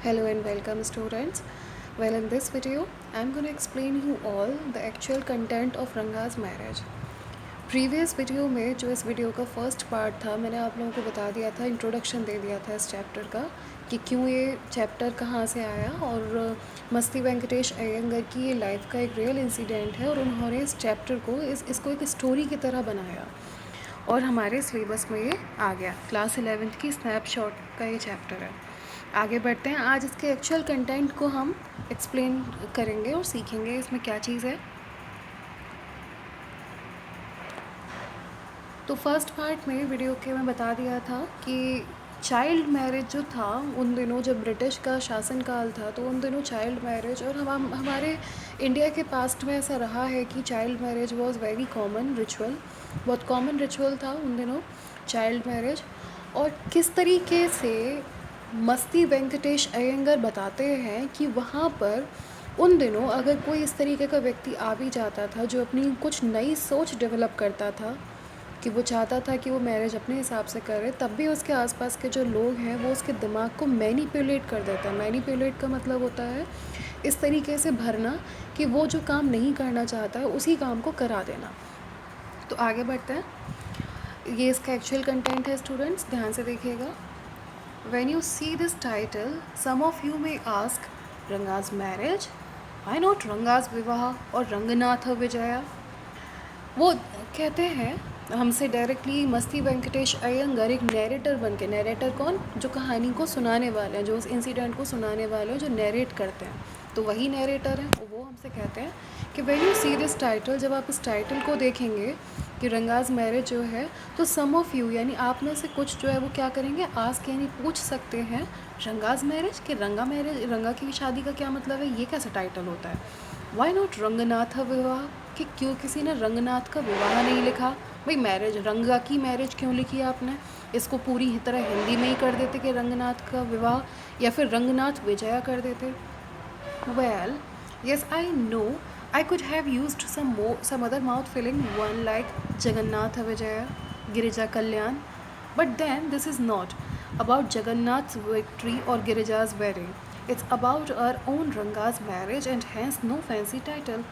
Hello and welcome students. Well, in this video, I'm going to explain you all the actual content of Ranga's marriage. Previous video में जो इस video का first part था, मैंने आप लोगों को बता दिया था, इंट्रोडक्शन दे दिया था इस चैप्टर का कि क्यों ये चैप्टर कहाँ से आया और मस्ती वेंकटेश अयंगर की ये लाइफ का एक रियल इंसिडेंट है और उन्होंने इस चैप्टर को इसको एक स्टोरी की तरह बनाया और हमारे सिलेबस में ये आ गया। क्लास 11th की स्नैपशॉट का ये चैप्टर है। आगे बढ़ते हैं। आज इसके एक्चुअल कंटेंट को हम एक्सप्लेन करेंगे और सीखेंगे इसमें क्या चीज़ है। तो फर्स्ट पार्ट में वीडियो के मैं बता दिया था कि चाइल्ड मैरिज जो था उन दिनों जब ब्रिटिश का शासनकाल था, तो उन दिनों चाइल्ड मैरिज और हमारे इंडिया के पास्ट में ऐसा रहा है कि child marriage was very common ritual, बहुत कॉमन रिचुअल था उन दिनों चाइल्ड मैरिज। और किस तरीके से मस्ती वेंकटेश अयंगर बताते हैं कि वहाँ पर उन दिनों अगर कोई इस तरीके का व्यक्ति आ भी जाता था जो अपनी कुछ नई सोच डेवलप करता था कि वो चाहता था कि वो मैरिज अपने हिसाब से करे, तब भी उसके आसपास के जो लोग हैं वो उसके दिमाग को मैनिपुलेट कर देता है। मैनिपुलेट का मतलब होता है इस तरीके से भरना कि वो जो काम नहीं करना चाहता है उसी काम को करा देना। तो आगे बढ़ते हैं। ये इसका एक्चुअल कंटेंट है स्टूडेंट्स, ध्यान से देखिएगा। When you see this title, some of you may ask, Ranga's marriage? Why not Ranga's विवाह और रंगनाथ विजया? वो कहते हैं हमसे डायरेक्टली मस्ती वेंकटेश अयंगर एक नैरेटर बन के, नैरेटर कौन, जो कहानी को सुनाने वाले हैं, जो उस इंसिडेंट को सुनाने वाले हैं, जो नैरेट करते हैं, तो वही नैरेटर हैं। वो हमसे कहते हैं कि when you see this title, जब आप इस टाइटल को देखेंगे कि रंगाज मैरिज जो है, तो सम ऑफ यू यानी आप में से कुछ जो है वो क्या करेंगे, आस्क यानी पूछ सकते हैं रंगाज मैरिज कि रंगा मैरिज, रंगा की शादी का क्या मतलब है, ये कैसा टाइटल होता है। वाई नॉट रंगनाथ विवाह, कि क्यों किसी ने रंगनाथ का विवाह नहीं लिखा। भाई मैरिज, रंगा की मैरिज क्यों लिखी आपने, इसको पूरी तरह हिंदी में ही कर देते कि रंगनाथ का विवाह, या फिर रंगनाथ विजया कर देते। Well, yes, I know I could have used some other mouth filling one like Jagannatha Vijaya, Girija Kalyan, but then this is not about Jagannath's victory or Girija's wedding. It's about our own Ranga's marriage and hence no fancy title.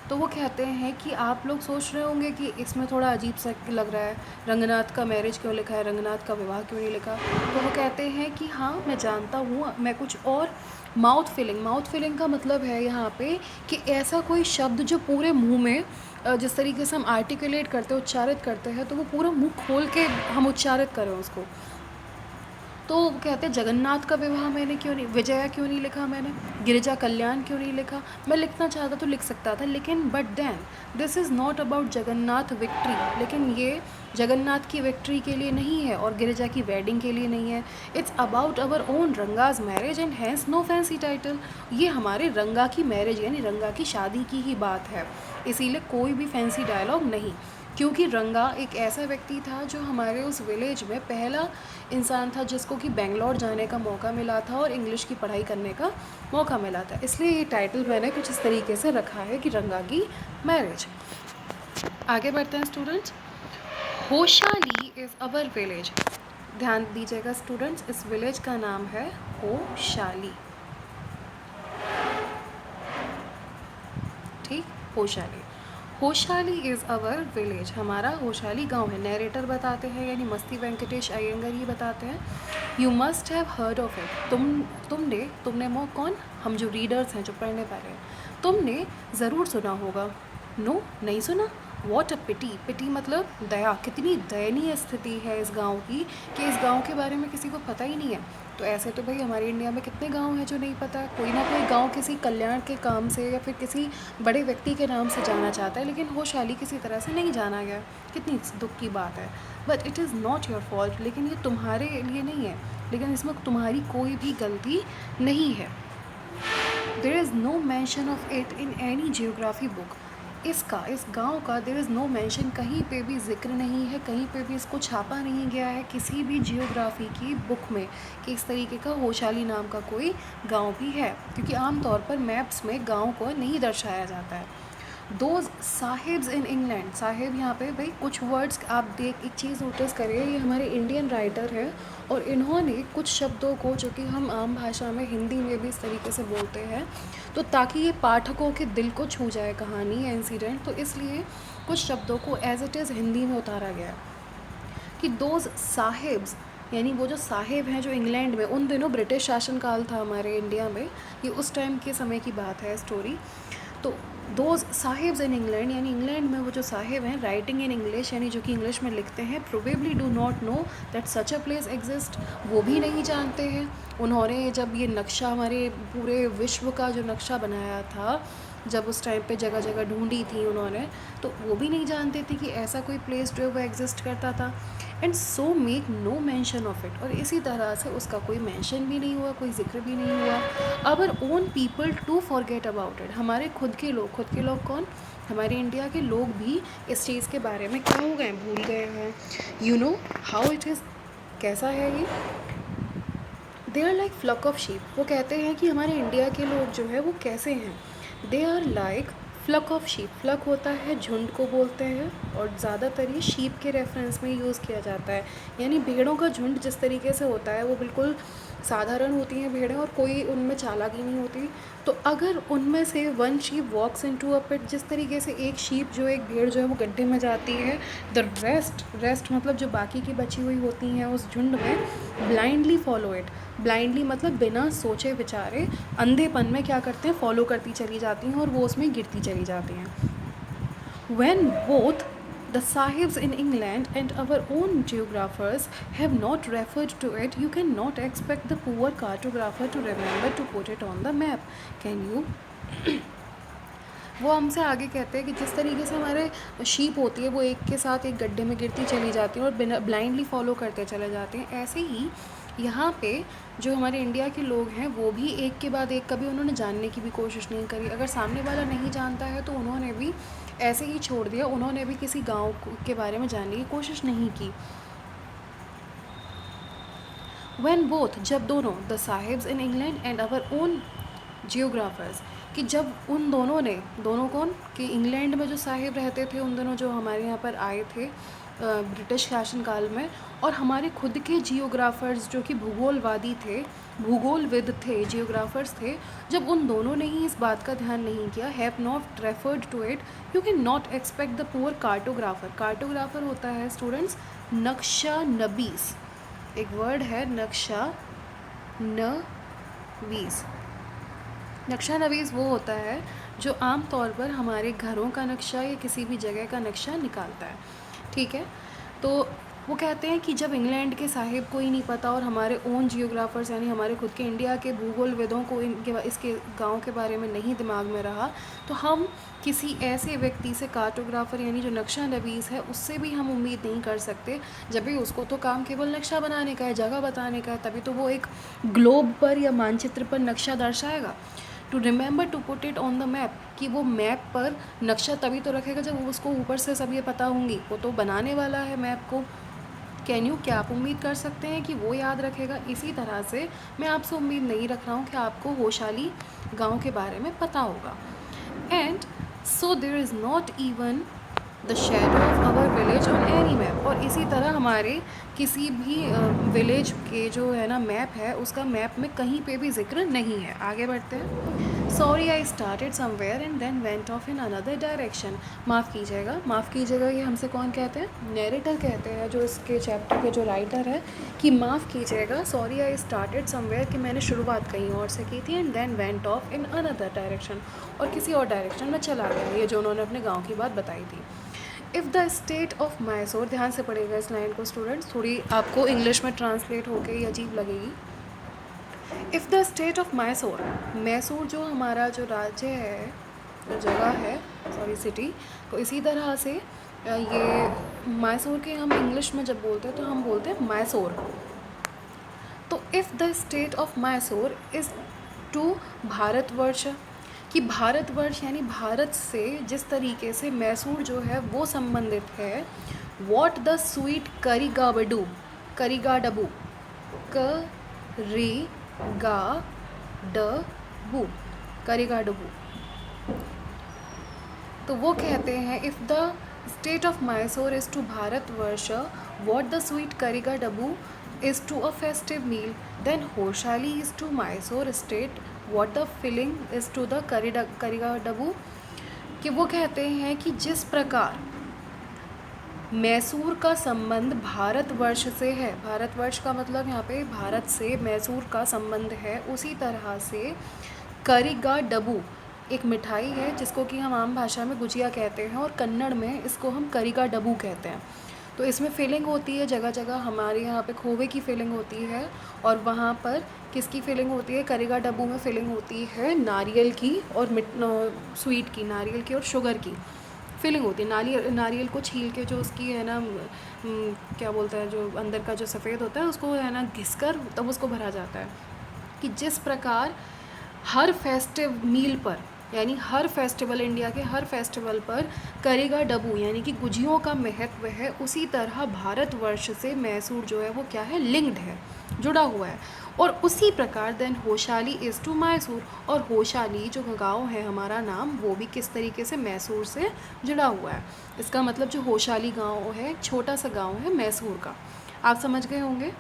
तो वो कहते हैं कि आप लोग सोच रहे होंगे कि इसमें थोड़ा अजीब सा लग रहा है, रंगनाथ का मैरिज क्यों लिखा है, रंगनाथ का विवाह क्यों नहीं लिखा। तो वो कहते हैं कि हाँ मैं जानता हूँ, मैं कुछ और माउथ फिलिंग का मतलब है यहाँ पे कि ऐसा कोई शब्द जो पूरे मुंह में जिस तरीके से हम आर्टिकुलेट करते हैं, उच्चारित करते हैं, तो वो पूरा मुंह खोल के हम उच्चारित करें उसको। तो वो कहते हैं जगन्नाथ का विवाह मैंने क्यों नहीं, विजया क्यों नहीं लिखा मैंने, गिरिजा कल्याण क्यों नहीं लिखा। मैं लिखना चाहता तो लिख सकता था, लेकिन but then this is not about Jagannath victory, लेकिन ये जगन्नाथ की विक्ट्री के लिए नहीं है और गिरिजा की वेडिंग के लिए नहीं है। It's about our own Ranga's marriage and hence no fancy title. ये हमारे रंगा की मैरिज यानी रंगा की शादी की ही बात है, इसीलिए कोई भी फैंसी डायलॉग नहीं, क्योंकि रंगा एक ऐसा व्यक्ति था जो हमारे उस विलेज में पहला इंसान था जिसको कि बेंगलोर जाने का मौका मिला था और इंग्लिश की पढ़ाई करने का मौका मिला था। इसलिए ये टाइटल मैंने कुछ इस तरीके से रखा है कि रंगा की मैरिज। आगे बढ़ते हैं students. Hoshali is our village. ध्यान दीजिएगा स्टूडेंट्स, इस विलेज का नाम है होशाली। ठीक, होशाली। होशाली इज़ अवर विलेज, हमारा होशाली गांव है। नैरेटर बताते हैं यानी मस्ती वेंकटेश अयंगर ही बताते हैं। You must have heard of it, तुमने वो कौन, हम जो रीडर्स हैं, जो पढ़ने वाले हैं, तुमने ज़रूर सुना होगा। नो, नहीं सुना। वॉट अ पिटी, पिटी मतलब दया, कितनी दयनीय स्थिति है इस गांव की कि इस गांव के बारे में किसी को पता ही नहीं है। तो ऐसे तो भाई हमारे इंडिया में कितने गांव हैं जो नहीं पता, कोई ना कोई गांव किसी कल्याण के काम से या फिर किसी बड़े व्यक्ति के नाम से जाना चाहता है, लेकिन होशाली किसी तरह से नहीं जाना गया। कितनी दुख की बात है। But it is not your fault, लेकिन ये तुम्हारे लिए नहीं है, लेकिन इसमें तुम्हारी कोई भी गलती नहीं है। There is no mention of it in any geography book. इसका, इस गांव का देयर इज़ नो मेंशन, कहीं पे भी जिक्र नहीं है, कहीं पे भी इसको छापा नहीं गया है किसी भी जियोग्राफी की बुक में कि इस तरीके का होशाली नाम का कोई गांव भी है, क्योंकि आमतौर पर मैप्स में गांव को नहीं दर्शाया जाता है। Those sahibs in England, Sahib यहाँ पे भाई कुछ वर्ड्स आप देख, एक चीज़ नोटिस करिए, ये हमारे इंडियन राइटर है और इन्होंने कुछ शब्दों को जो कि हम आम भाषा में हिंदी में भी इस तरीके से बोलते हैं, तो ताकि ये पाठकों के दिल को छू जाए कहानी या इंसिडेंट, तो इसलिए कुछ शब्दों को एज इट इज़ हिंदी में उतारा गया कि दोज साहिब्स, यानी वो जो साहिब हैं जो इंग्लैंड में, उन दिनों ब्रिटिश शासनकाल था हमारे इंडिया में, ये उस टाइम के समय की बात है स्टोरी। तो दोज साहिब्स इन इंग्लैंड, यानी इंग्लैंड में वो जो साहिब हैं, राइटिंग इन इंग्लिश, यानी जो कि इंग्लिश में लिखते हैं, probably do not know that such a place exist, वो भी नहीं जानते हैं। उन्होंने जब ये नक्शा, हमारे पूरे विश्व का जो नक्शा बनाया था, जब उस टाइम पे जगह जगह ढूंढी थी उन्होंने, तो वो भी नहीं जानते थे कि ऐसा कोई प्लेस जो है वो एग्जिस्ट करता था। And so make no mention of it, और इसी तरह से उसका कोई मेंशन भी नहीं हुआ, कोई जिक्र भी नहीं हुआ। Our own people to forget about it, हमारे खुद के लोग कौन, हमारे इंडिया के लोग भी इस चीज़ के बारे में क्या हो गए, भूल गए हैं। You know how it is, कैसा है ये, they are like flock of sheep, वो कहते हैं कि हमारे इंडिया के लोग जो है वो कैसे हैं, they are like flock of sheep, flock होता है झुंड को बोलते हैं, और ज़्यादातर ये शीप के रेफरेंस में यूज़ किया जाता है, यानी भेड़ों का झुंड जिस तरीके से होता है वो बिल्कुल साधारण होती हैं भेड़ें और कोई उनमें चालाकी नहीं होती। तो अगर उनमें से one sheep walks into a pit, जिस तरीके से एक शीप जो, एक भेड़ जो है वो गड्ढे में जाती है, द रेस्ट मतलब जो बाकी की बची हुई होती हैं उस झुंड में, ब्लाइंडली फॉलो इट, ब्लाइंडली मतलब बिना सोचे विचारे अंधेपन में क्या करते हैं, फॉलो करती चली जाती हैं और वो उसमें गिरती चली जाती हैं। When both the sahibs in England and our own geographers have not referred to it, you cannot expect the poor cartographer to remember to put it on the map. Can you? वो हमसे आगे कहते हैं कि जिस तरीके से हमारे शीप होती है वो एक के साथ एक गड्ढे में गिरती चली जाती है और बिना ब्लाइंडली फॉलो करते चले जाते हैं, ऐसे ही यहाँ पे जो हमारे इंडिया के लोग हैं वो भी एक के बाद एक, कभी उन्होंने जानने की भी कोशिश नहीं करी। अगर सामने वाला नहीं जानता है तो उन्होंने भी ऐसे ही छोड़ दिया, उन्होंने भी किसी गाँव के बारे में जानने की कोशिश नहीं की। When both, जब दोनों, the sahibs in England and our own geographers, कि जब उन दोनों ने, दोनों कौन, कि इंग्लैंड में जो साहिब रहते थे उन दोनों जो हमारे यहाँ पर आए थे ब्रिटिश शासनकाल में, और हमारे खुद के जियोग्राफर्स जो कि भूगोलवादी थे, भूगोलविद थे, जियोग्राफर्स थे, जब उन दोनों ने ही इस बात का ध्यान नहीं किया, have not referred to it, you can not expect the poor cartographer. Cartographer होता है स्टूडेंट्स नक्शा नबीस, एक वर्ड है नक्शा नवीस। नक्शा नवीस वो होता है जो आम तौर पर हमारे घरों का नक्शा या किसी भी जगह का नक्शा निकालता है, ठीक है। तो वो कहते हैं कि जब इंग्लैंड के साहिब को ही नहीं पता और हमारे ओन जियोग्राफर्स यानी हमारे खुद के इंडिया के भूगोलविदों को इसके गांव के बारे में नहीं दिमाग में रहा, तो हम किसी ऐसे व्यक्ति से, कार्टोग्राफर यानी जो नक्शा नवीस है, उससे भी हम उम्मीद नहीं कर सकते, जब भी उसको तो काम केवल नक्शा बनाने का है, जगह बताने का है, तभी तो वो एक ग्लोब पर या मानचित्र पर नक्शा दर्शाएगा। To remember to put it on the map, कि वो मैप पर नक्शा तभी तो रखेगा जब उसको ऊपर से सब ये पता होंगी, वो तो बनाने वाला है मैप को। कैन यू, क्या आप उम्मीद कर सकते हैं कि वो याद रखेगा? इसी तरह से मैं आपसे उम्मीद नहीं रख रहा हूँ कि आपको होशाली गांव के बारे में पता होगा। And so there is not even the shadow of our village on any map, और इसी तरह हमारे किसी भी विलेज के जो है ना मैप है, उसका मैप में कहीं पे भी जिक्र नहीं है। आगे बढ़ते हैं। Sorry I started somewhere and then went off in another direction, माफ़ कीजिएगा, ये हमसे कौन कहते हैं? नैरेटर कहते हैं, जो इसके चैप्टर के जो राइटर है, कि माफ़ कीजिएगा, सॉरी आई स्टार्टेड समवेयर, कि मैंने शुरुआत कहीं और से की थी, and then went off in another direction, और किसी और डायरेक्शन में चला गया, ये जो उन्होंने अपने गाँव की बात बताई थी। If the state of Mysore, ध्यान से पढ़ेगा इस लाइन को स्टूडेंट्स, थोड़ी आपको इंग्लिश में ट्रांसलेट होकर ये अजीब लगेगी। If the state of Mysore, Mysore जो हमारा जो राज्य है, जो जगह है, सॉरी सिटी, तो इसी तरह से ये मैसूर के हम इंग्लिश में जब बोलते हैं तो हम बोलते हैं मैसूर। तो if the state of Mysore is to Bharatvarsh, कि भारतवर्ष यानी भारत से जिस तरीके से मैसूर जो है वो संबंधित है, what the sweet karigadubu, karigadubu, karigadubu, karigadubu, तो वो कहते हैं if the state of Mysore is to Bharatvarsh what the sweet karigadubu is to a festive meal, then Hoshali is to Mysore state what the filling is to the Karigadabu। कि वो कहते हैं कि जिस प्रकार मैसूर का संबंध भारतवर्ष से है, भारतवर्ष का मतलब यहाँ पे भारत से मैसूर का संबंध है, उसी तरह से करिगा डबू एक मिठाई है जिसको कि हम आम भाषा में गुजिया कहते हैं और कन्नड़ में इसको हम करिगा डबू कहते हैं। तो इसमें फिलिंग होती है, जगह जगह हमारे यहाँ पे खोवे की फिलिंग होती है और वहाँ पर किसकी फिलिंग होती है, करिगा डब्बू में फिलिंग होती है नारियल की और स्वीट की, नारियल की और शुगर की फिलिंग होती है। नारियल को छील के जो उसकी है ना क्या बोलते हैं, जो अंदर का जो सफ़ेद होता है उसको है ना घिसकर तब उसको भरा जाता है। कि जिस प्रकार हर फेस्टिव मील पर यानी हर फेस्टिवल, इंडिया के हर फेस्टिवल पर करिगा डब्बू यानी कि गुजियों का महत्व है, उसी तरह भारतवर्ष से मैसूर जो है वो क्या है, लिंक्ड है, जुड़ा हुआ है। और उसी प्रकार देन होशाली इज़ टू मैसूर, और होशाली जो गांव है हमारा नाम वो भी किस तरीके से मैसूर से जुड़ा हुआ है। इसका मतलब जो होशाली गांव है छोटा सा गांव है मैसूर का, आप समझ गए होंगे।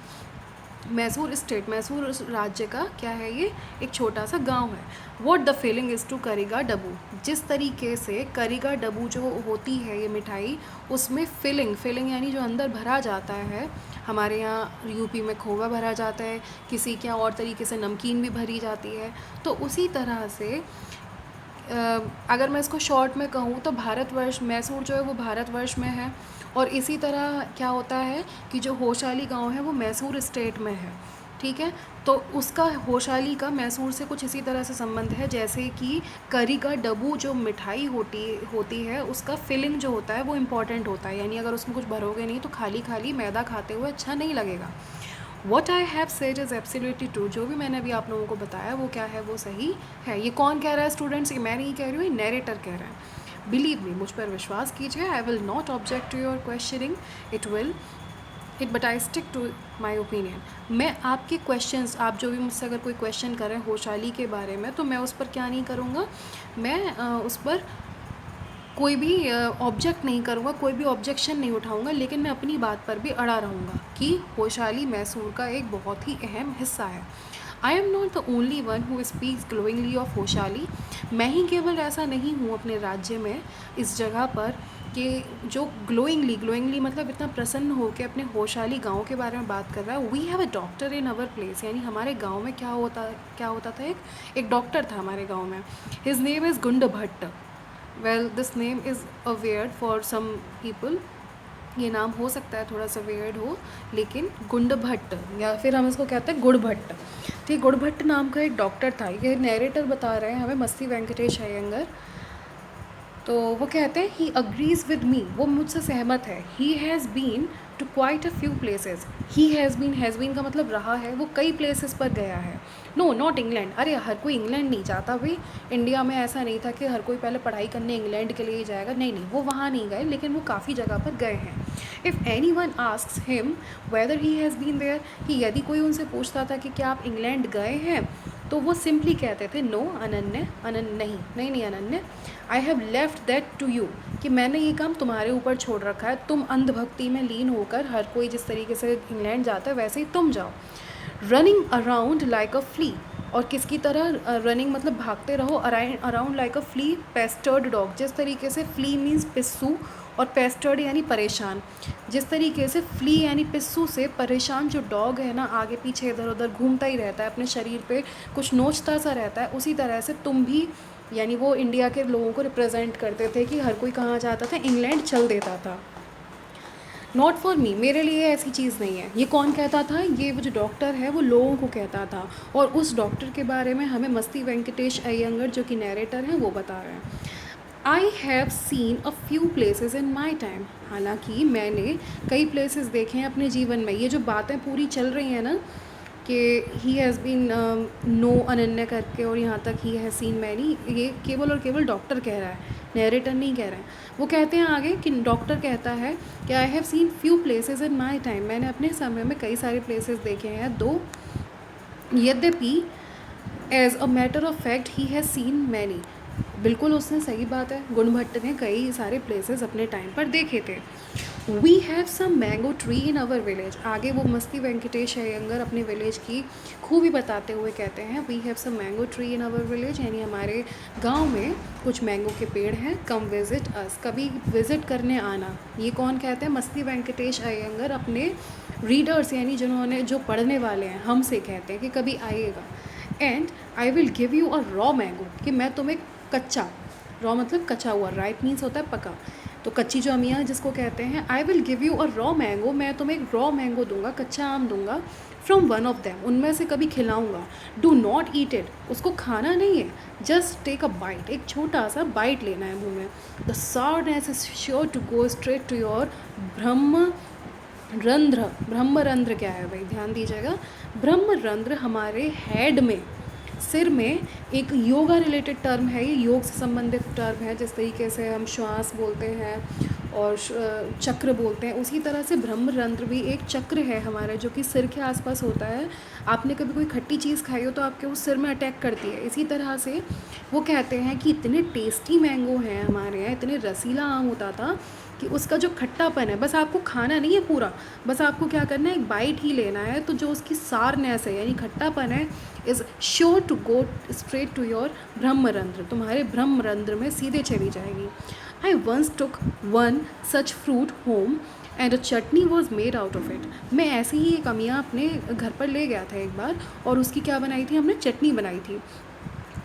मैसूर स्टेट, मैसूर राज्य का क्या है, ये एक छोटा सा गांव है। What the feeling is to karigadubu, जिस तरीके से करिगा डब्बू जो होती है ये मिठाई, उसमें फिलिंग यानी जो अंदर भरा जाता है, हमारे यहाँ यूपी में खोवा भरा जाता है, किसी के यहाँ और तरीके से नमकीन भी भरी जाती है। तो उसी तरह से अगर मैं इसको शॉर्ट में कहूँ तो भारतवर्ष, मैसूर जो है वो भारतवर्ष में है, और इसी तरह क्या होता है कि जो होशाली गांव है वो मैसूर स्टेट में है, ठीक है। तो उसका होशाली का मैसूर से कुछ इसी तरह से संबंध है जैसे कि करिगा डब्बू जो मिठाई होती है उसका फिलिंग जो होता है वो इम्पॉर्टेंट होता है, यानी अगर उसमें कुछ भरोगे नहीं तो खाली खाली मैदा खाते हुए अच्छा नहीं लगेगा। What I have said is absolutely true, जो भी मैंने अभी आप लोगों को बताया वो क्या है, वो सही है। ये कौन कह रहा है स्टूडेंट्स, ये मैं नहीं कह रही हूँ, ये नैरेटर कह रहा है। बिलीव मी, मुझ पर विश्वास कीजिए, I will not object to your questioning, but I stick to my opinion. मैं आपके क्वेश्चंस, आप जो भी मुझसे अगर कोई क्वेश्चन करें होशाली के बारे में, तो मैं उस पर क्या नहीं करूँगा, मैं उस पर कोई भी ऑब्जेक्ट नहीं करूँगा, कोई भी ऑब्जेक्शन नहीं उठाऊँगा, लेकिन मैं अपनी बात पर भी अड़ा रहूँगा कि होशाली मैसूर का एक बहुत ही अहम हिस्सा है। I am not the only one who speaks glowingly of Hoshali, मैं ही केवल ऐसा नहीं हूँ अपने राज्य में इस जगह पर कि जो ग्लोइंगली मतलब इतना प्रसन्न हो के अपने होशाली गांव के बारे में बात कर रहा है। We have a doctor in our place, यानी हमारे गांव में क्या होता था, एक डॉक्टर था हमारे गांव में। His name is Gund Bhatt. Well this name is a weird for some people, ये नाम हो सकता है थोड़ा सा वियर्ड हो, लेकिन गुंड भट्ट या फिर हम इसको कहते हैं गुड़ भट्ट, ठीक। गुड़ भट्ट नाम का एक डॉक्टर था, ये नैरेटर बता रहे हैं हमें, मस्ती वेंकटेश अयंगर। तो वो कहते हैं ही अग्रीज़ विद मी, वो मुझसे सहमत है। He has been to quite a few places, he has been का मतलब रहा है, वो कई प्लेसेस पर गया है। नो नॉट इंग्लैंड, अरे हर कोई इंग्लैंड नहीं जाता भाई, इंडिया में ऐसा नहीं था कि हर कोई पहले पढ़ाई करने इंग्लैंड के लिए ही जाएगा, नहीं, वो वहाँ नहीं गए, लेकिन वो काफ़ी जगह पर गए हैं। If anyone asks him whether he has been there, कि यदि कोई उनसे पूछता था कि क्या आप इंग्लैंड गए हैं, तो वो सिंपली कहते थे नो नहीं अनन्य, I have left that to you, कि मैंने ये काम तुम्हारे ऊपर छोड़ रखा है, तुम अंधभक्ति में लीन होकर हर कोई जिस तरीके से इंग्लैंड जाता है वैसे ही तुम जाओ। Running around like a flea, और किसकी तरह रनिंग मतलब भागते रहो, around like a flea pestered dog, जिस तरीके से फ्ली मीन्स पिस्सू और पेस्टर्ड यानी परेशान, जिस तरीके से फ्ली यानी पिस्सू से परेशान जो डॉग है ना, आगे पीछे इधर उधर घूमता ही रहता है, अपने शरीर पे कुछ नोचता सा रहता है, उसी तरह से तुम भी, यानी वो इंडिया के लोगों को रिप्रेजेंट करते थे कि हर कोई कहाँ जाता था, इंग्लैंड चल देता था। नॉट फॉर मी, मेरे लिए ऐसी चीज़ नहीं है। ये कौन कहता था, ये वो जो डॉक्टर है वो लोगों को कहता था, और उस डॉक्टर के बारे में हमें मस्ती वेंकटेश अयंगर जो कि नैरेटर हैं वो बता रहे हैं। I have seen a few places in my time, हालांकि मैंने कई प्लेसेस देखे हैं अपने जीवन में। ये जो बातें पूरी चल रही हैं ना कि ही हैज़ बीन नो अनन्या करके और यहाँ तक ही हैज़ सीन मैनी, ये केवल और केवल डॉक्टर कह रहा है, नैरेटर नहीं कह रहे हैं। वो कहते हैं आगे कि डॉक्टर कहता है कि I have seen few places in my time, मैंने अपने समय में कई सारे प्लेसेस देखे हैं, दो यद्यपि as a matter of fact he has seen many, बिल्कुल उसने सही बात है, गुण भट्ट ने कई सारे प्लेसेस अपने टाइम पर देखे थे। We have some mango tree in our village. आगे वो मस्ती वेंकटेश अयंगर अपने विलेज की खूबी बताते हुए कहते हैं we have some mango tree in our village, यानी हमारे गांव में कुछ मैंगो के पेड़ हैं, कम विजिट अस, कभी विजिट करने आना। ये कौन कहते हैं? मस्ती वेंकटेश अयंगर अपने रीडर्स यानी जिन्होंने जो पढ़ने वाले हैं हमसे कहते हैं कि कभी आइएगा। And I will give you a raw mango, कि मैं तुम्हें कच्चा, रॉ मतलब कच्चा हुआ, राइट मीन्स होता है पका, तो कच्ची जो अमिया जिसको कहते हैं, I will give you a raw mango, मैं तुम्हें एक रॉ मैंगो दूंगा, कच्चा आम दूंगा, फ्रॉम वन ऑफ देम, उनमें से कभी खिलाऊंगा। डू नॉट ईट इट, उसको खाना नहीं है, जस्ट टेक अ बाइट, एक छोटा सा बाइट लेना है मुंह में। The sourness is sure to go straight to your brahmarandhra. ब्रह्मरंध्र क्या है भाई, ध्यान दीजिएगा। ब्रह्मरंध्र हमारे हेड में, सिर में, एक योगा रिलेटेड टर्म है, ये योग से संबंधित टर्म है। जिस तरीके से हम श्वास बोलते हैं और चक्र बोलते हैं, उसी तरह से ब्रह्मरंध्र भी एक चक्र है हमारा, जो कि सिर के आसपास होता है। आपने कभी कोई खट्टी चीज़ खाई हो तो आपके उस सिर में अटैक करती है, इसी तरह से वो कहते हैं कि इतने टेस्टी मैंगो हैं हमारे यहाँ, इतने रसीला आम होता था कि उसका जो खट्टापन है, बस आपको खाना नहीं है पूरा, बस आपको क्या करना है, एक बाइट ही लेना है, तो जो उसकी सारनेस है यानी खट्टापन है, is sure to go straight to your brahmarandhra, तुम्हारे ब्रह्मरंध्र में सीधे चली जाएगी। I once took one such fruit home and a chutney was made out of it. मैं ऐसे ही एक अमिया अपने घर पर ले गया था एक बार, और उसकी क्या बनाई थी, हमने चटनी बनाई थी।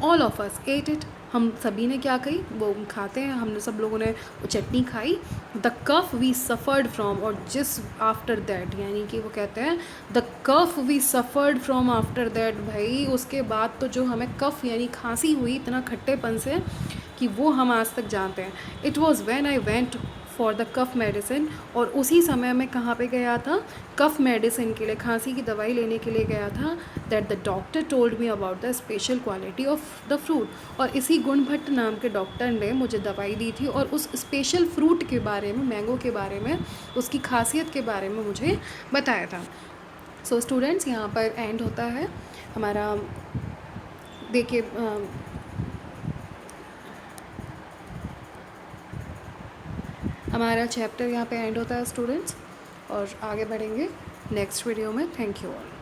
All of us at it, हम सभी ने क्या कही, वो खाते हैं, हमने सब लोगों ने वो चटनी खाई। The cough we suffered from, और जिस आफ्टर दैट, यानी कि वो कहते हैं the cough we suffered from after that, भाई उसके बाद तो जो हमें कफ यानी खांसी हुई इतना खट्टेपन से, कि वो हम आज तक जानते हैं। It was when I went for the cough medicine, और उसी समय मैं कहाँ पे गया था, कफ मेडिसिन के लिए, खांसी की दवाई लेने के लिए गया था। That the doctor told me about the special quality of the fruit, और इसी गुण भट्ट नाम के डॉक्टर ने मुझे दवाई दी थी और उस स्पेशल फ्रूट के बारे में, मैंगो के बारे में, उसकी खासियत के बारे में मुझे बताया था। सो स्टूडेंट्स, यहाँ पर एंड होता है हमारा, देखिए हमारा चैप्टर यहाँ पे एंड होता है स्टूडेंट्स, और आगे बढ़ेंगे नेक्स्ट वीडियो में। Thank you all.